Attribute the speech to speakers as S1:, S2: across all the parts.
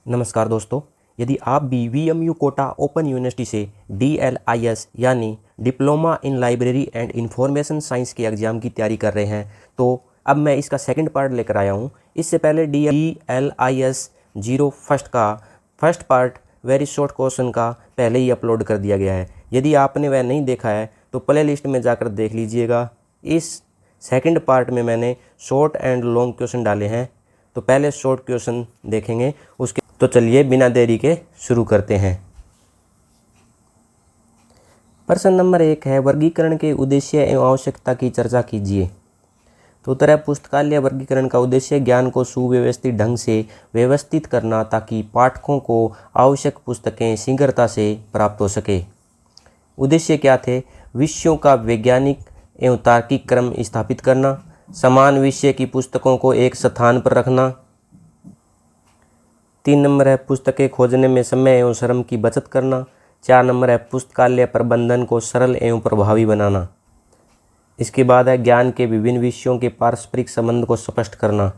S1: नमस्कार दोस्तों, यदि आप भी VMU कोटा ओपन यूनिवर्सिटी से DLIS यानी diploma in library and information science के एग्ज़ाम की तैयारी कर रहे हैं तो अब मैं इसका सेकंड पार्ट लेकर आया हूँ। इससे पहले DLIS 0 first part very short question का पहले ही अपलोड कर दिया गया है। यदि आपने वह नहीं देखा है तो प्ले लिस्ट में जाकर देख लीजिएगा। इस सेकंड पार्ट में मैंने शॉर्ट एंड लॉन्ग क्वेश्चन डाले हैं, तो पहले शॉर्ट क्वेश्चन देखेंगे उसके। तो चलिए बिना देरी के शुरू करते हैं। प्रश्न नंबर 1 है, वर्गीकरण के उद्देश्य एवं आवश्यकता की चर्चा कीजिए। तो उत्तर है, पुस्तकालय वर्गीकरण का उद्देश्य ज्ञान को सुव्यवस्थित ढंग से व्यवस्थित करना ताकि पाठकों को आवश्यक पुस्तकें शीघ्रता से प्राप्त हो सके। उद्देश्य क्या थे? विषयों का वैज्ञानिक एवं तार्किक क्रम स्थापित करना, समान विषय की पुस्तकों को एक स्थान पर रखना। 3 नंबर है, पुस्तकें खोजने में समय एवं श्रम की बचत करना। 4 नंबर है, पुस्तकालय प्रबंधन को सरल एवं प्रभावी बनाना। इसके बाद है, ज्ञान के विभिन्न विषयों के पारस्परिक संबंध को स्पष्ट करना।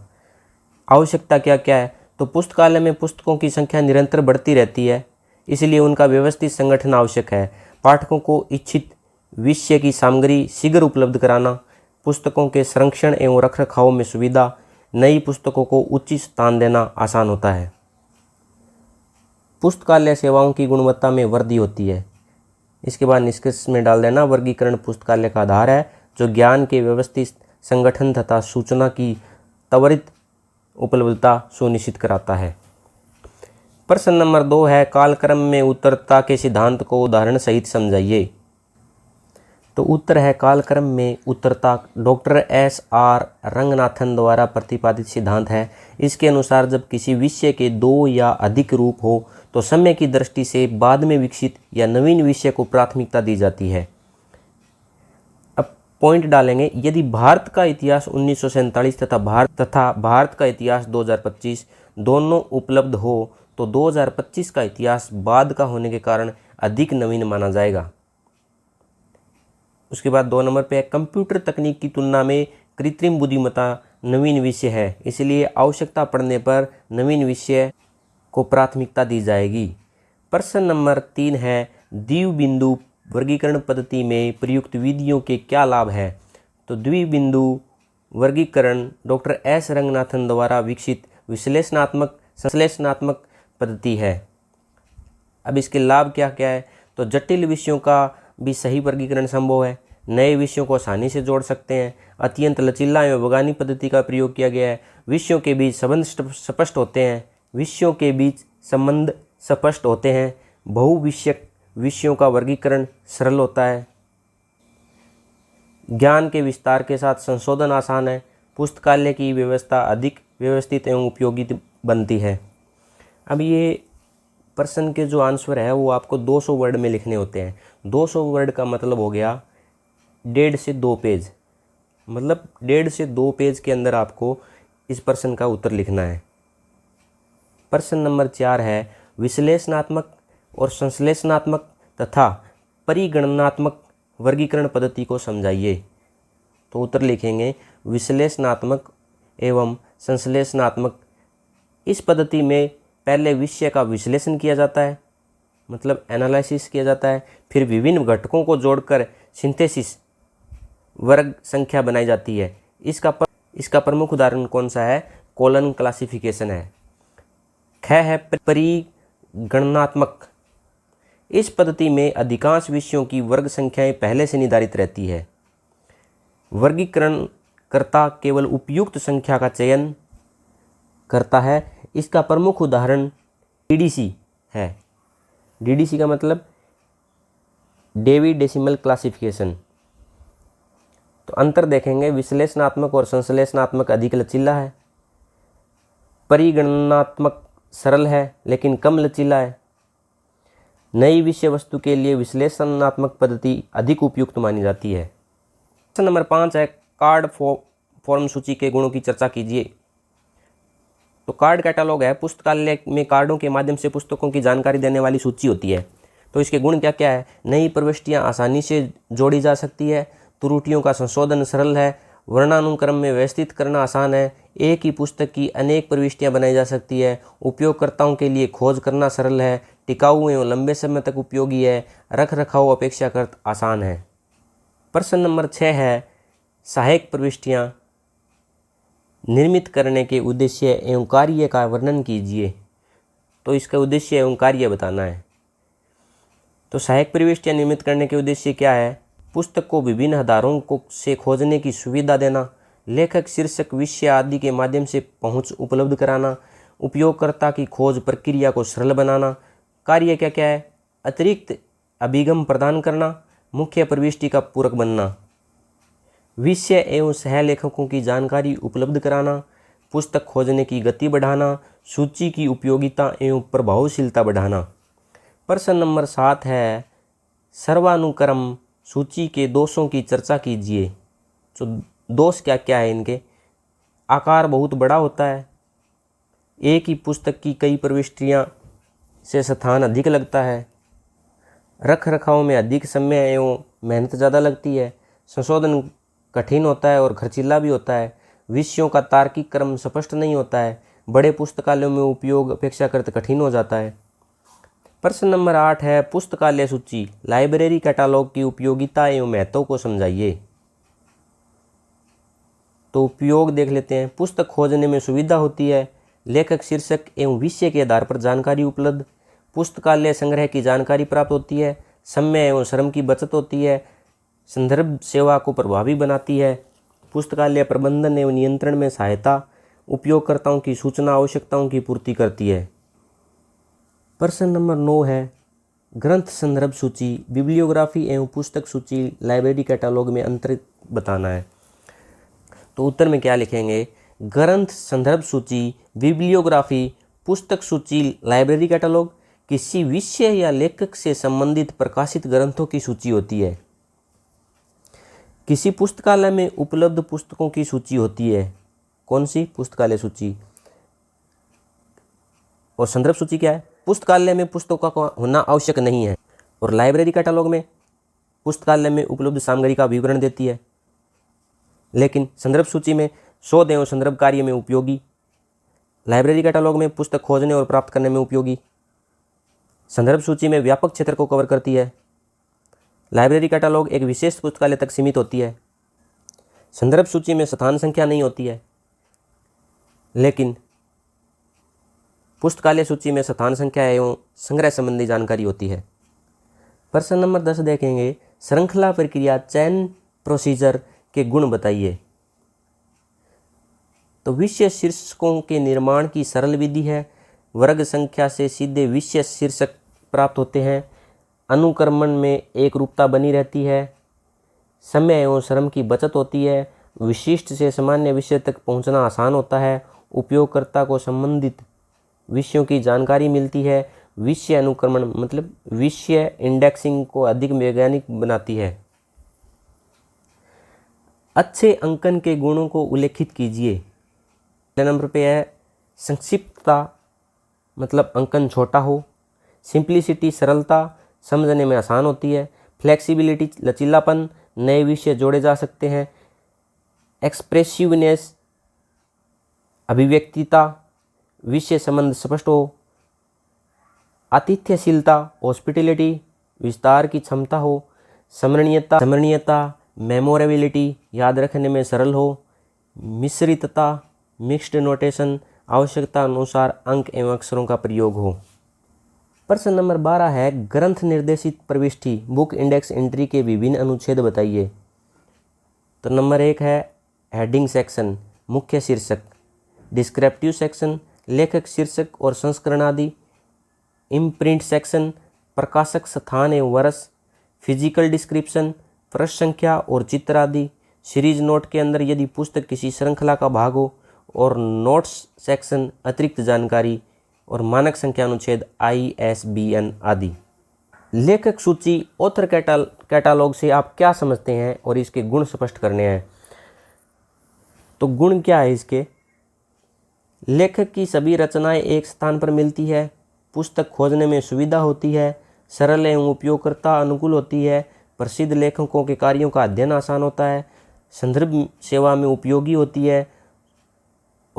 S1: आवश्यकता क्या क्या है? तो पुस्तकालय में पुस्तकों की संख्या निरंतर बढ़ती रहती है, इसलिए उनका व्यवस्थित संगठन आवश्यक है। पाठकों को इच्छित विषय की सामग्री शीघ्र उपलब्ध कराना, पुस्तकों के संरक्षण एवं रखरखाव में सुविधा, नई पुस्तकों को उचित स्थान देना आसान होता है। पुस्तकालय सेवाओं की गुणवत्ता में वृद्धि होती है। इसके बाद निष्कर्ष में डाल देना, वर्गीकरण पुस्तकालय का आधार है जो ज्ञान के व्यवस्थित संगठन तथा सूचना की त्वरित उपलब्धता सुनिश्चित कराता है। प्रश्न नंबर 2 है, कालक्रम में उत्तरता के सिद्धांत को उदाहरण सहित समझाइए। तो उत्तर है, कालक्रम में उत्तरता डॉक्टर SR रंगनाथन द्वारा प्रतिपादित सिद्धांत है। इसके अनुसार जब किसी विषय के 2 या अधिक रूप हो तो समय की दृष्टि से बाद में विकसित या नवीन विषय को प्राथमिकता दी जाती है। अब पॉइंट डालेंगे, यदि भारत का इतिहास 1947 तथा भारत का इतिहास 2025 दोनों उपलब्ध हो तो 2025 का इतिहास बाद का होने के कारण अधिक नवीन माना जाएगा। उसके बाद 2 नंबर पे है, कंप्यूटर तकनीक की तुलना में कृत्रिम बुद्धिमत्ता नवीन विषय है, इसलिए आवश्यकता पड़ने पर नवीन विषय को प्राथमिकता दी जाएगी। प्रश्न नंबर 3 है, द्विबिंदु वर्गीकरण पद्धति में प्रयुक्त विधियों के क्या लाभ है? तो द्विबिंदु वर्गीकरण डॉक्टर S रंगनाथन द्वारा विकसित संश्लेषणात्मक पद्धति है। अब इसके लाभ क्या क्या है? तो जटिल विषयों का भी सही वर्गीकरण संभव है, नए विषयों को आसानी से जोड़ सकते हैं, अत्यंत लचीला एवं बगानी पद्धति का प्रयोग किया गया है, विषयों के बीच संबंध स्पष्ट होते हैं, बहुविषयक विषयों का वर्गीकरण सरल होता है, ज्ञान के विस्तार के साथ संशोधन आसान है, पुस्तकालय की व्यवस्था अधिक व्यवस्थित एवं उपयोगी बनती है। अब ये प्रश्न के जो आंसर है वो आपको 200 वर्ड में लिखने होते हैं। 200 वर्ड का मतलब हो गया 1.5 से 2 पेज, मतलब 1.5 से 2 पेज के अंदर आपको इस प्रश्न का उत्तर लिखना है। प्रश्न नंबर 4 है, विश्लेषणात्मक और संश्लेषणात्मक तथा परिगणनात्मक वर्गीकरण पद्धति को समझाइए। तो उत्तर लिखेंगे, विश्लेषणात्मक एवं संश्लेषणात्मक इस पद्धति में पहले विषय का विश्लेषण किया जाता है, मतलब एनालिसिस किया जाता है, फिर विभिन्न घटकों को जोड़कर सिंथेसिस वर्ग संख्या बनाई जाती है। इसका प्रमुख उदाहरण कौन सा है? कॉलन क्लासिफिकेशन है। ख है, परिगणनात्मक इस पद्धति में अधिकांश विषयों की वर्ग संख्याएं पहले से निर्धारित रहती है, वर्गीकरणकर्ता केवल उपयुक्त संख्या का चयन करता है। इसका प्रमुख उदाहरण DDC है। DDC का मतलब डेवी डेसिमल क्लासिफिकेशन। तो अंतर देखेंगे, विश्लेषणात्मक और संश्लेषणात्मक अधिक लचीला है, परिगणनात्मक सरल है लेकिन कम लचीला है, नई विषय वस्तु के लिए विश्लेषणात्मक पद्धति अधिक उपयुक्त मानी जाती है। प्रश्न नंबर 5 है, कार्ड फॉर्म सूची के गुणों की चर्चा कीजिए। तो कार्ड कैटलॉग है, पुस्तकालय में कार्डों के माध्यम से पुस्तकों की जानकारी देने वाली सूची होती है। तो इसके गुण क्या क्या है? नई प्रविष्टियां आसानी से जोड़ी जा सकती है, त्रुटियों का संशोधन सरल है, वर्णानुक्रम में व्यवस्थित करना आसान है, एक ही पुस्तक की अनेक प्रविष्टियां बनाई जा सकती है। उपयोगकर्ताओं के लिए खोज करना सरल है, टिकाऊ एवं लंबे समय तक उपयोगी है, रख रखाव अपेक्षाकृत आसान है। प्रश्न नंबर 6 है, सहायक प्रविष्टियां निर्मित करने के उद्देश्य एवं कार्य का वर्णन कीजिए। तो इसका उद्देश्य एवं कार्य बताना है। तो सहायक प्रविष्टियां निर्मित करने के उद्देश्य क्या है? पुस्तक को विभिन्न आधारों को से खोजने की सुविधा देना, लेखक, शीर्षक, विषय आदि के माध्यम से पहुंच उपलब्ध कराना, उपयोगकर्ता की खोज प्रक्रिया को सरल बनाना। कार्य क्या क्या है? अतिरिक्त अभिगम प्रदान करना, मुख्य प्रविष्टि का पूरक बनना, विषय एवं सहलेखकों की जानकारी उपलब्ध कराना, पुस्तक खोजने की गति बढ़ाना, सूची की उपयोगिता एवं प्रभावशीलता बढ़ाना। प्रश्न नंबर 7 है, सर्वानुक्रम सूची के दोषों की चर्चा कीजिए। तो दोष क्या क्या है इनके? आकार बहुत बड़ा होता है, एक ही पुस्तक की कई प्रविष्टियां से स्थान अधिक लगता है, रख रखाव में अधिक समय एवं मेहनत ज़्यादा लगती है, संशोधन कठिन होता है और खर्चीला भी होता है, विषयों का तार्किक क्रम स्पष्ट नहीं होता है, बड़े पुस्तकालयों में उपयोग अपेक्षाकृत कठिन हो जाता है। प्रश्न नंबर 8 है, पुस्तकालय सूची, लाइब्रेरी कैटालॉग की उपयोगिता एवं महत्व को समझाइए। तो उपयोग देख लेते हैं। पुस्तक खोजने में सुविधा होती है, लेखक, शीर्षक एवं विषय के आधार पर जानकारी उपलब्ध, पुस्तकालय संग्रह की जानकारी प्राप्त होती है, समय एवं श्रम की बचत होती है, संदर्भ सेवा को प्रभावी बनाती है, पुस्तकालय प्रबंधन एवं नियंत्रण में सहायता, उपयोगकर्ताओं की सूचना आवश्यकताओं की पूर्ति करती है। प्रश्न नंबर 9 है, ग्रंथ संदर्भ सूची, बिब्लियोग्राफी एवं पुस्तक सूची, लाइब्रेरी कैटालॉग में अंतर बताना है। तो उत्तर में क्या लिखेंगे? ग्रंथ संदर्भ सूची, बिब्लियोग्राफी, पुस्तक सूची, लाइब्रेरी कैटालॉग किसी विषय या लेखक से संबंधित प्रकाशित ग्रंथों की सूची होती है। किसी पुस्तकालय में उपलब्ध पुस्तकों की सूची होती है। कौन सी? पुस्तकालय सूची। और संदर्भ सूची क्या है? पुस्तकालय में पुस्तकों का होना आवश्यक नहीं है। और लाइब्रेरी कैटालॉग में पुस्तकालय में उपलब्ध सामग्री का विवरण देती है, लेकिन संदर्भ सूची में शोध एवं संदर्भ कार्य में उपयोगी, लाइब्रेरी कैटालॉग में पुस्तक खोजने और प्राप्त करने में उपयोगी, संदर्भ सूची में व्यापक क्षेत्र को कवर करती है, लाइब्रेरी कैटालॉग एक विशेष पुस्तकालय तक सीमित होती है, संदर्भ सूची में स्थान संख्या नहीं होती है, लेकिन पुस्तकालय सूची में स्थान संख्या एवं संग्रह संबंधी जानकारी होती है। प्रश्न नंबर 10 देखेंगे, श्रृंखला प्रक्रिया, चैन प्रोसीजर के गुण बताइए। तो विषय शीर्षकों के निर्माण की सरल विधि है, वर्ग संख्या से सीधे विषय शीर्षक प्राप्त होते हैं, अनुक्रमण में एक रूपता बनी रहती है, समय एवं श्रम की बचत होती है, विशिष्ट से सामान्य विषय तक पहुंचना आसान होता है, उपयोगकर्ता को संबंधित विषयों की जानकारी मिलती है, विषय अनुक्रमण मतलब विषय इंडेक्सिंग को अधिक वैज्ञानिक बनाती है। अच्छे अंकन के गुणों को उल्लेखित कीजिए। पहले नंबर पे है संक्षिप्तता, मतलब अंकन छोटा हो, सिंप्लिसिटी, सरलता, समझने में आसान होती है, फ्लेक्सिबिलिटी, लचीलापन, नए विषय जोड़े जा सकते हैं, एक्सप्रेसिवनेस, अभिव्यक्तिता, विषय संबंध स्पष्ट हो, आतिथ्यशीलता, हॉस्पिटलिटी, विस्तार की क्षमता हो, स्मरणीयता, मेमोरेबिलिटी, याद रखने में सरल हो, मिश्रितता, मिक्स्ड नोटेशन, आवश्यकता अनुसार अंक एवं अक्षरों का प्रयोग हो। प्रश्न नंबर 12 है, ग्रंथ निर्देशित प्रविष्टि, बुक इंडेक्स एंट्री के विभिन्न अनुच्छेद बताइए। तो नंबर 1 है हेडिंग सेक्शन, मुख्य शीर्षक, डिस्क्रिप्टिव सेक्शन, लेखक, शीर्षक और संस्करण आदि, इम्प्रिंट सेक्शन, प्रकाशक, स्थान एवं वर्ष, फिजिकल डिस्क्रिप्शन, पृष्ठ संख्या और चित्र आदि, सीरीज नोट के अंदर यदि पुस्तक किसी श्रृंखला का भाग हो, और नोट्स सेक्शन, अतिरिक्त जानकारी और मानक संख्या अनुच्छेद ISBN आदि। लेखक सूची, ऑथर कैटालॉग से आप क्या समझते हैं और इसके गुण स्पष्ट करने हैं। तो गुण क्या है इसके? लेखक की सभी रचनाएं एक स्थान पर मिलती है, पुस्तक खोजने में सुविधा होती है, सरल एवं उपयोगकर्ता अनुकूल होती है, प्रसिद्ध लेखकों के कार्यों का अध्ययन आसान होता है, संदर्भ सेवा में उपयोगी होती है,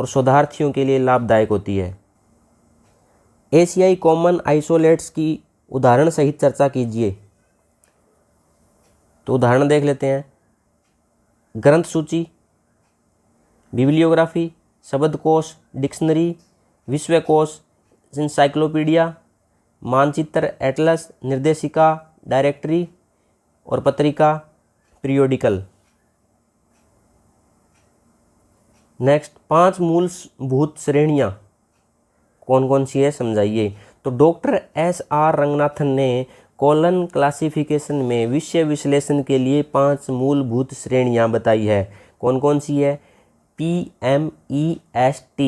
S1: और शोधार्थियों के लिए लाभदायक होती है। एशियाई कॉमन आइसोलेट्स की उदाहरण सहित चर्चा कीजिए। तो उदाहरण देख लेते हैं। ग्रंथ सूची, बिब्लियोग्राफी, शब्दकोश, डिक्शनरी, विश्वकोश, इंसाइक्लोपीडिया, मानचित्र, एटलस, निर्देशिका, डायरेक्टरी और पत्रिका, पीरियोडिकल। नेक्स्ट, 5 मूलभूत श्रेणियाँ कौन कौन सी है समझाइए। तो डॉक्टर SR रंगनाथन ने कॉलन क्लासिफिकेशन में विषय विश्लेषण के लिए 5 मूलभूत श्रेणियाँ बताई है। कौन कौन सी है? PMEST।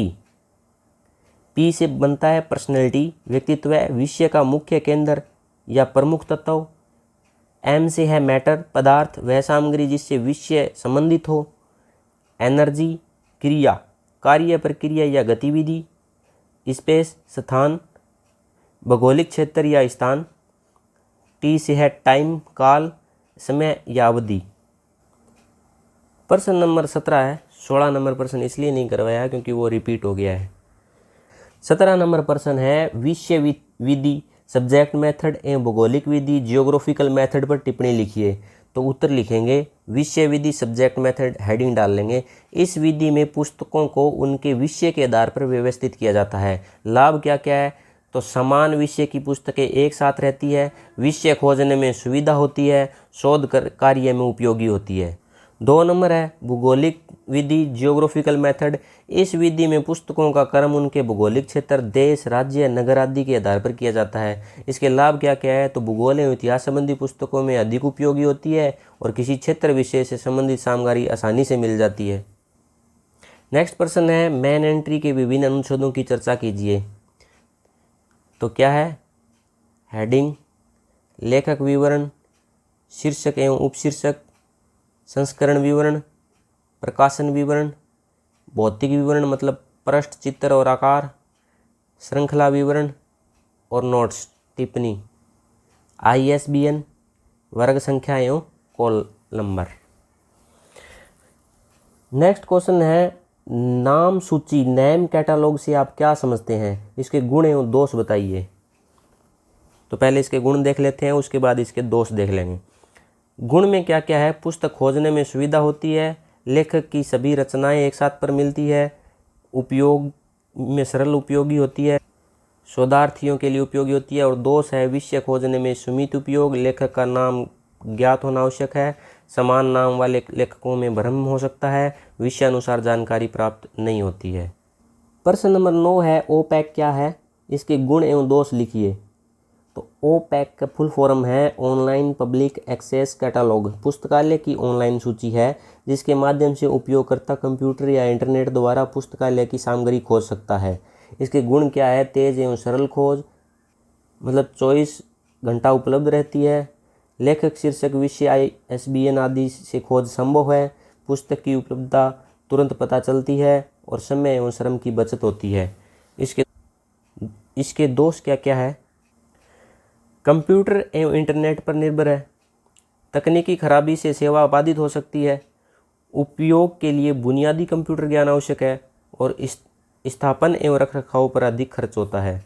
S1: P से बनता है पर्सनैलिटी, व्यक्तित्व, विषय का मुख्य केंद्र या प्रमुख तत्व। M से है मैटर, पदार्थ, वह सामग्री जिससे विषय संबंधित हो। एनर्जी, क्रिया, कार्य, प्रक्रिया या गतिविधि। स्पेस, स्थान, भौगोलिक क्षेत्र या स्थान। T से है टाइम, काल, समय या अवधि। प्रश्न नंबर 17 है। 16 नंबर प्रश्न इसलिए नहीं करवाया क्योंकि वो रिपीट हो गया है। 17 नंबर प्रश्न है विषय विधि, सब्जेक्ट मेथड एवं भौगोलिक विधि, जियोग्राफिकल मेथड पर टिप्पणी लिखिए। तो उत्तर लिखेंगे विषय विधि, सब्जेक्ट मेथड, हेडिंग डाल लेंगे। इस विधि में पुस्तकों को उनके विषय के आधार पर व्यवस्थित किया जाता है। लाभ क्या क्या है? तो समान विषय की पुस्तकें एक साथ रहती है, विषय खोजने में सुविधा होती है, शोध कार्य में उपयोगी होती है। 2 नंबर है भूगोलिक विधि, जियोग्राफिकल मेथड। इस विधि में पुस्तकों का क्रम उनके भौगोलिक क्षेत्र, देश, राज्य, नगर आदि के आधार पर किया जाता है। इसके लाभ क्या क्या है? तो भूगोल एवं इतिहास संबंधी पुस्तकों में अधिक उपयोगी होती है और किसी क्षेत्र विषय से संबंधित सामग्री आसानी से मिल जाती है। नेक्स्ट प्रश्न है मेन एंट्री के विभिन्न अनुच्छेदों की चर्चा कीजिए। तो क्या है? हेडिंग, लेखक विवरण, शीर्षक एवं उपशीर्षक, संस्करण विवरण, प्रकाशन विवरण, भौतिक विवरण मतलब पृष्ठ, चित्र और आकार, श्रृंखला विवरण और नोट्स, टिप्पणी, ISBN, वर्ग संख्या एवं कॉल नंबर। नेक्स्ट क्वेश्चन है नाम सूची, नेम कैटालॉग से आप क्या समझते हैं? इसके गुण एवं दोष बताइए। तो पहले इसके गुण देख लेते हैं, उसके बाद इसके दोष देख लेंगे। गुण में क्या क्या है? पुस्तक खोजने में सुविधा होती है, लेखक की सभी रचनाएं एक साथ पर मिलती है, उपयोग में सरल उपयोगी होती है, शोधार्थियों के लिए उपयोगी होती है। और दोष है विषय खोजने में सीमित उपयोग, लेखक का नाम ज्ञात होना आवश्यक है, समान नाम वाले लेखकों में भ्रम हो सकता है, विषय अनुसार जानकारी प्राप्त नहीं होती है। प्रश्न नंबर 9 है ओपैक क्या है? इसके गुण एवं दोष लिखिए। तो ओपैक का फुल फॉर्म है ऑनलाइन पब्लिक एक्सेस कैटालॉग। पुस्तकालय की ऑनलाइन सूची है जिसके माध्यम से उपयोगकर्ता कंप्यूटर या इंटरनेट द्वारा पुस्तकालय की सामग्री खोज सकता है। इसके गुण क्या है? तेज एवं सरल खोज, मतलब 24 घंटा उपलब्ध रहती है, लेखक, शीर्षक, विषय, ISBN आदि से खोज संभव है, पुस्तक की उपलब्धता तुरंत पता चलती है और समय एवं श्रम की बचत होती है। इसके दोष क्या क्या है? कंप्यूटर एवं इंटरनेट पर निर्भर है, तकनीकी खराबी से सेवा बाधित हो सकती है, उपयोग के लिए बुनियादी कंप्यूटर ज्ञान आवश्यक है और स्थापन एवं रखरखाव पर अधिक खर्च होता है।